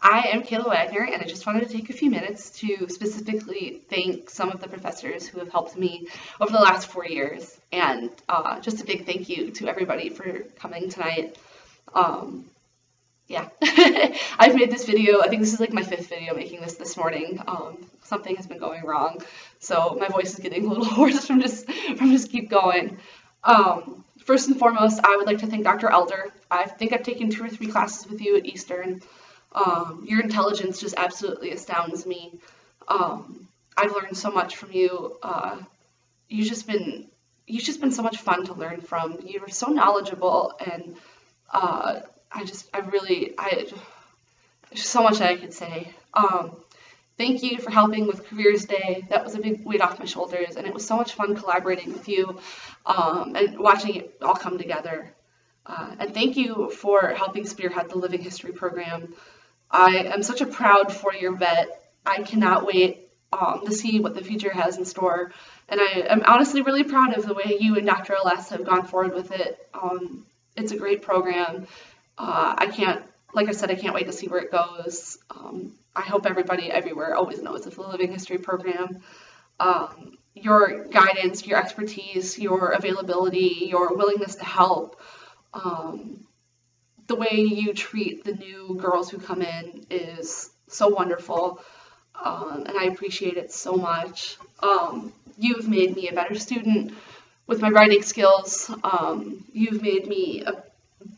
I am Kayla Wagner, and I just wanted to take a few minutes to specifically thank some of the professors who have helped me over the last 4 years, and just a big thank you to everybody for coming tonight. Um, yeah, I've made this video. I think this is like my 5th video making this morning. Something has been going wrong, so my voice is getting a little hoarse from just keep going. First and foremost, I would like to thank Dr. Elder. I think I've taken 2 or 3 classes with you at Eastern. Your intelligence just absolutely astounds me. I've learned so much from you. You've just been so much fun to learn from. You were so knowledgeable, and there's so much that I could say. Thank you for helping with Careers Day. That was a big weight off my shoulders, and it was so much fun collaborating with you and watching it all come together. And thank you for helping spearhead the Living History program. I am such a proud 4-year vet. I cannot wait to see what the future has in store. And I am honestly really proud of the way you and Dr. Les have gone forward with it. It's a great program. Like I said, I can't wait to see where it goes. I hope everybody everywhere always knows of the Living History program. Your guidance, your expertise, your availability, your willingness to help, the way you treat the new girls who come in is so wonderful, and I appreciate it so much. You've made me a better student with my writing skills. You've made me a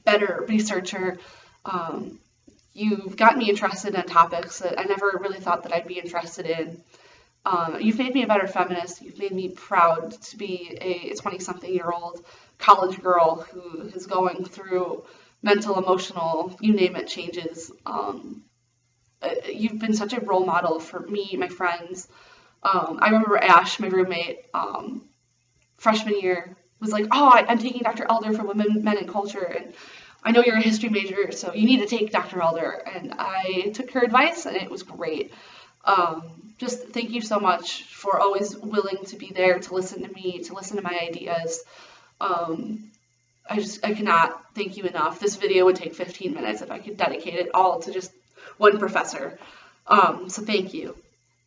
better researcher. You've got me interested in topics that I never really thought that I'd be interested in. You've made me a better feminist. You've made me proud to be a 20-something-year-old college girl who is going through mental, emotional, you name it, changes. You've been such a role model for me, my friends. I remember Ash, my roommate, freshman year, was like, "Oh, I'm taking Dr. Elder for Women, Men, and Culture, and I know you're a history major, so you need to take Dr. Elder." And I took her advice, and it was great. Just thank you so much for always willing to be there to listen to me, to listen to my ideas. I cannot thank you enough. This video would take 15 minutes if I could dedicate it all to just one professor. So thank you.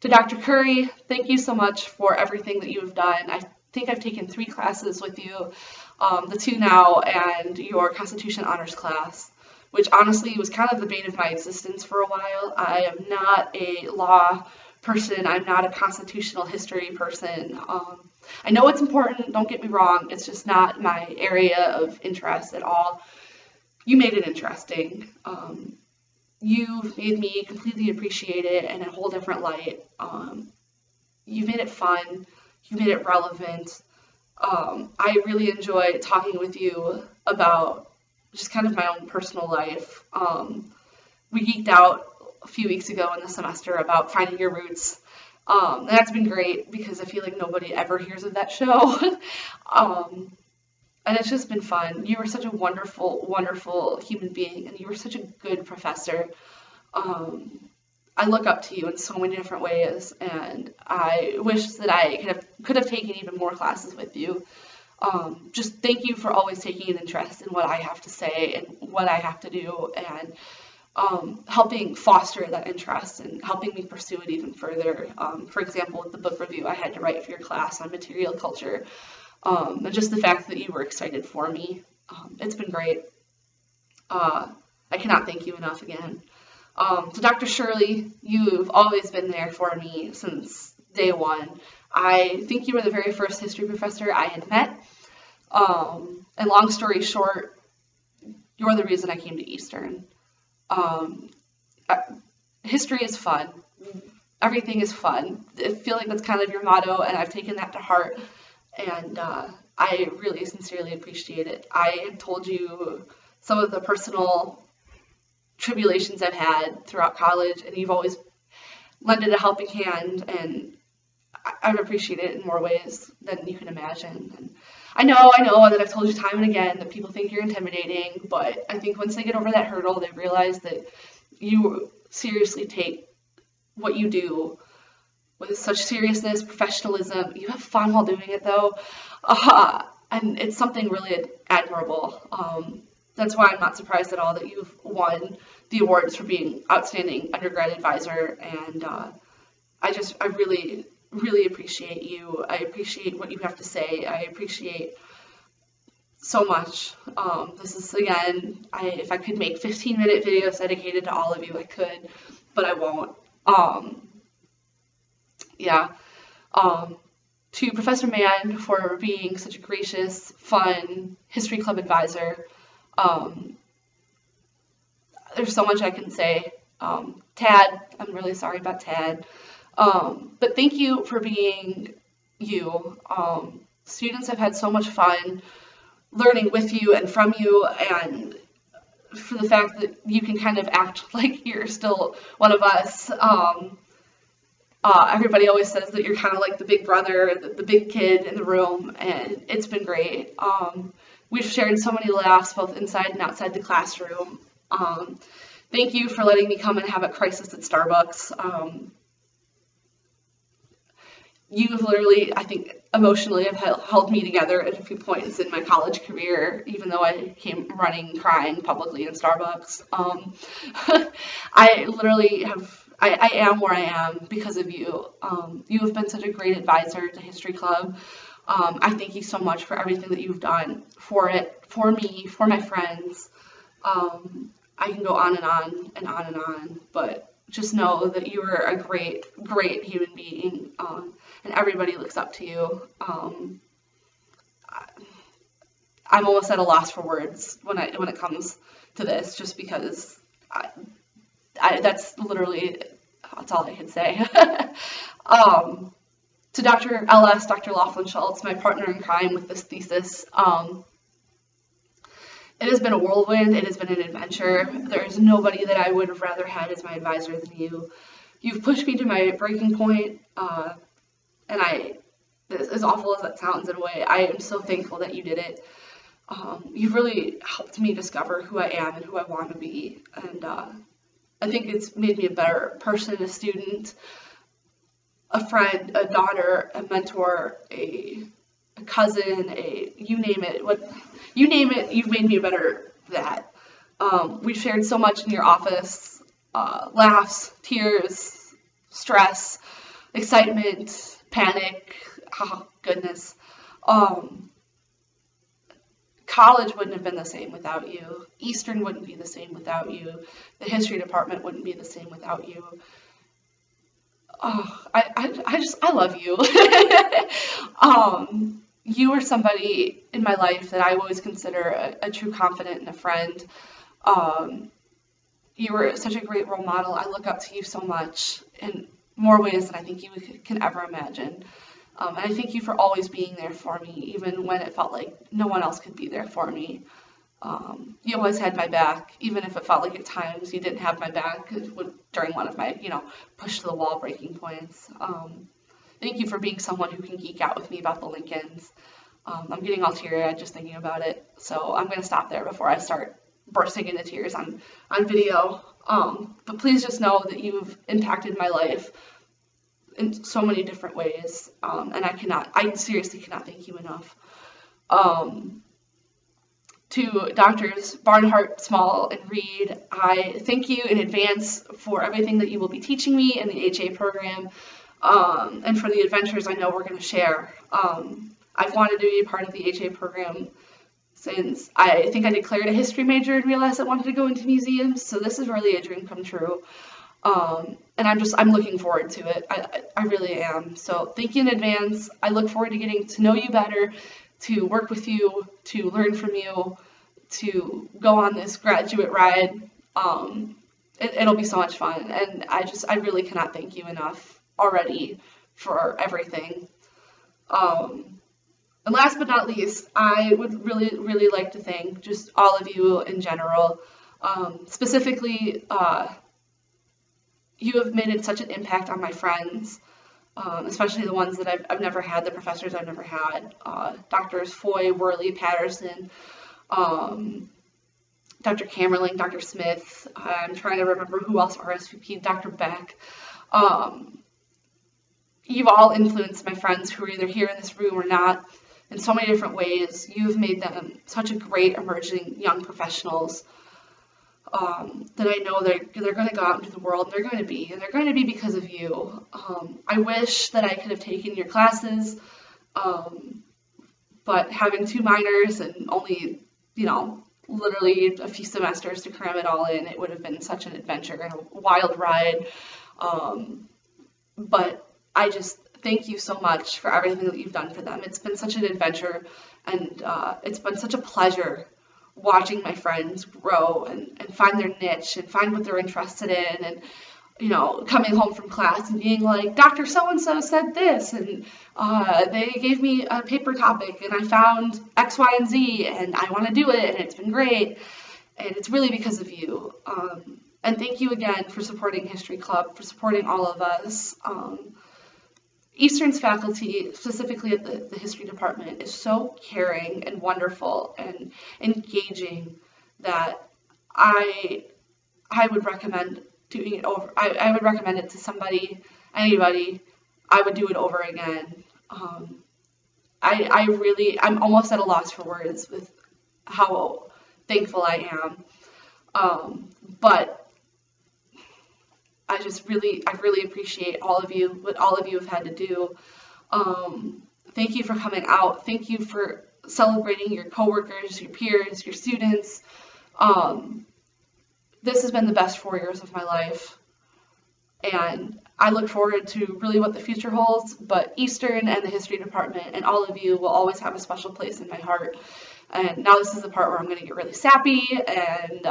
To Dr. Curry, thank you so much for everything that you have done. I think I've taken 3 classes with you, the 2 now and your Constitution Honors class, which honestly was kind of the bane of my existence for a while. I am not a law person. I'm not a constitutional history person. I know it's important, don't get me wrong. It's just not my area of interest at all. You made it interesting. You've made me completely appreciate it in a whole different light. You've made it fun. You made it relevant. I really enjoy talking with you about just kind of my own personal life. We geeked out a few weeks ago in the semester about finding your roots. And that's been great because I feel like nobody ever hears of that show. And it's just been fun. You were such a wonderful, wonderful human being, and you were such a good professor. I look up to you in so many different ways, and I wish that I could have taken even more classes with you. Just thank you for always taking an interest in what I have to say and what I have to do, and helping foster that interest and helping me pursue it even further. For example, with the book review I had to write for your class on material culture, and just the fact that you were excited for me. It's been great. I cannot thank you enough again. To Dr. Shirley, you've always been there for me since day one. I think you were the very first history professor I had met. And long story short, you're the reason I came to Eastern. History is fun. Everything is fun. I feel like that's kind of your motto, and I've taken that to heart. And I really sincerely appreciate it. I have told you some of the personal tribulations I've had throughout college, and you've always lended a helping hand, and I've appreciated it in more ways than you can imagine. And I know that I've told you time and again that people think you're intimidating, but I think once they get over that hurdle, they realize that you seriously take what you do with such seriousness, professionalism. You have fun while doing it, though, and it's something really admirable. That's why I'm not surprised at all that you've won the awards for being outstanding undergrad advisor, and I really, really appreciate you. I appreciate what you have to say. I appreciate so much. This is, again, if I could make 15-minute videos dedicated to all of you, I could, but I won't. Yeah. To Professor Mann for being such a gracious, fun History Club advisor. There's so much I can say. Tad, I'm really sorry about Tad. But thank you for being you. Students have had so much fun learning with you and from you, and for the fact that you can kind of act like you're still one of us. Everybody always says that you're kind of like the big brother, the big kid in the room, and it's been great. We've shared so many laughs both inside and outside the classroom. Thank you for letting me come and have a crisis at Starbucks. You've literally, I think, emotionally have held me together at a few points in my college career, even though I came running, crying publicly in Starbucks. I literally I am where I am because of you. You have been such a great advisor to History Club. I thank you so much for everything that you've done for it, for me, for my friends. I can go on and on and on and on, but just know that you are a great, great human being, and everybody looks up to you. I'm almost at a loss for words when it comes to this, just because that's all I can say. To Dr. L.S., Dr. Laughlin Schultz, my partner in crime with this thesis, it has been a whirlwind. It has been an adventure. There's nobody that I would have rather had as my advisor than you. You've pushed me to my breaking point, and as awful as that sounds in a way, I am so thankful that you did it. You've really helped me discover who I am and who I want to be, and I think it's made me a better person, a student, a friend, a daughter, a mentor, a cousin, you name it. You've made me a better that. We've shared so much in your office, laughs, tears, stress, excitement, panic, oh goodness. College wouldn't have been the same without you. Eastern wouldn't be the same without you. The history department wouldn't be the same without you. Oh, I love you. You are somebody in my life that I always consider a true confidant and a friend. You were such a great role model. I look up to you so much in more ways than I think you can ever imagine. And I thank you for always being there for me, even when it felt like no one else could be there for me. You always had my back, even if it felt like at times you didn't have my back during one of my, push to the wall breaking points. Thank you for being someone who can geek out with me about the Lincolns. I'm getting all teary-eyed just thinking about it, so I'm going to stop there before I start bursting into tears on video. But please just know that you've impacted my life in so many different ways, and I seriously cannot thank you enough. To Doctors Barnhart, Small, and Reed, I thank you in advance for everything that you will be teaching me in the HA program, and for the adventures I know we're going to share. I've wanted to be a part of the HA program since I think I declared a history major and realized I wanted to go into museums, so this is really a dream come true. And I'm looking forward to it. I really am. So thank you in advance. I look forward to getting to know you better, to work with you, to learn from you, to go on this graduate ride. It'll be so much fun, and I really cannot thank you enough already for everything. And last but not least, I would really, really like to thank just all of you in general. Specifically, you have made such an impact on my friends, especially the ones that I've never had, the professors I've never had, Drs. Foy, Worley, Patterson, Dr. Camerling, Dr. Smith. I'm trying to remember who else RSVP'd, Dr. Beck. You've all influenced my friends who are either here in this room or not in so many different ways. You've made them such a great emerging young professionals that I know they're going to go out into the world, and they're going to be because of you. I wish that I could have taken your classes, but having 2 minors and only, literally a few semesters to cram it all in, it would have been such an adventure and a wild ride. But I just thank you so much for everything that you've done for them. It's been such an adventure, and it's been such a pleasure watching my friends grow and find their niche and find what they're interested in, and coming home from class and being like, Dr. So-and-so said this, and they gave me a paper topic, and I found X, Y, and Z, and I want to do it, and it's been great, and it's really because of you. And thank you again for supporting History Club, for supporting all of us. Eastern's faculty, specifically at the history department, is so caring and wonderful and engaging that I would recommend doing it over. I would recommend it to somebody, anybody. I would do it over again. I'm almost at a loss for words with how thankful I am. But I really appreciate all of you, what all of you have had to do. Thank you for coming out. Thank you for celebrating your coworkers, your peers, your students. This has been the best 4 years of my life, and I look forward to really what the future holds, but Eastern and the history department and all of you will always have a special place in my heart. And now this is the part where I'm going to get really sappy, and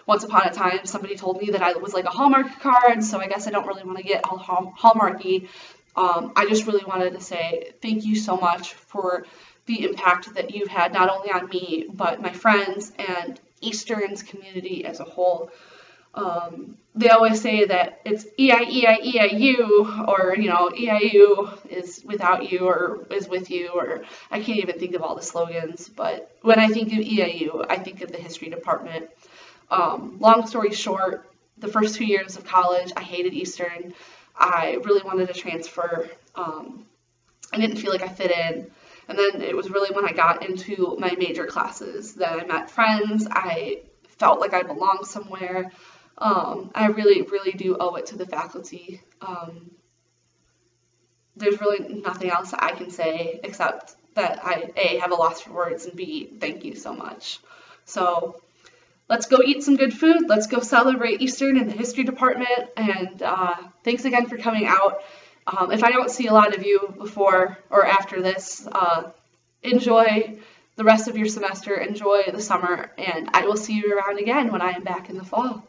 once upon a time somebody told me that I was like a Hallmark card, so I guess I don't really want to get all Hallmarky. I just really wanted to say thank you so much for the impact that you've had, not only on me, but my friends and Eastern's community as a whole. They always say that it's EIU, or, EIU is without you or is with you, or I can't even think of all the slogans, but when I think of EIU, I think of the history department. Long story short, the first 2 years of college, I hated Eastern. I really wanted to transfer. I didn't feel like I fit in. And then it was really when I got into my major classes that I met friends. I felt like I belonged somewhere. I really, really do owe it to the faculty. There's really nothing else I can say except that I, A, have a loss for words, and B, thank you so much. So let's go eat some good food. Let's go celebrate Eastern in the history department. And thanks again for coming out. If I don't see a lot of you before or after this, enjoy the rest of your semester, enjoy the summer, and I will see you around again when I am back in the fall.